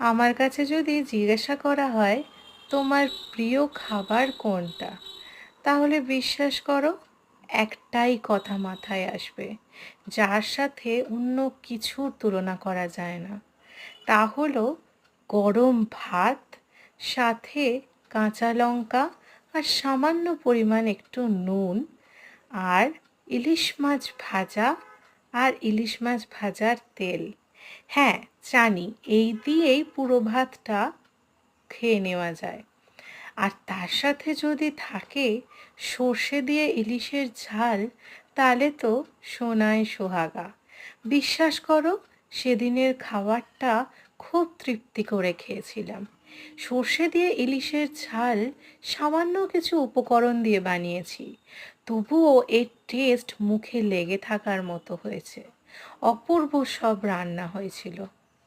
আমার কাছে যদি জিজ্ঞাসা করা হয় তোমার প্রিয় খাবার কোনটা, তাহলে বিশ্বাস করো একটাই কথা মাথায় আসবে, যার সাথে অন্য কিছুর তুলনা করা যায় না। তা হলো গরম ভাত, সাথে কাঁচা লঙ্কা আর সামান্য পরিমাণ একটু নুন, আর ইলিশ মাছ ভাজা আর ইলিশ মাছ ভাজার তেল। হ্যাঁ, জানি এই দিয়েই পুরো ভাতটা খেয়ে নেওয়া যায়। আর তার সাথে যদি থাকে সর্ষে দিয়ে ইলিশের ঝাল, তাহলে তো সোনায় সোহাগা। বিশ্বাস করো, সেদিনের খাবারটা খুব তৃপ্তি করে খেয়েছিলাম। সর্ষে দিয়ে ইলিশের ঝাল সামান্য কিছু উপকরণ দিয়ে বানিয়েছি, তবুও এর টেস্ট মুখে লেগে থাকার মতো হয়েছে। অপূর্ব সব রান্না হয়েছিল।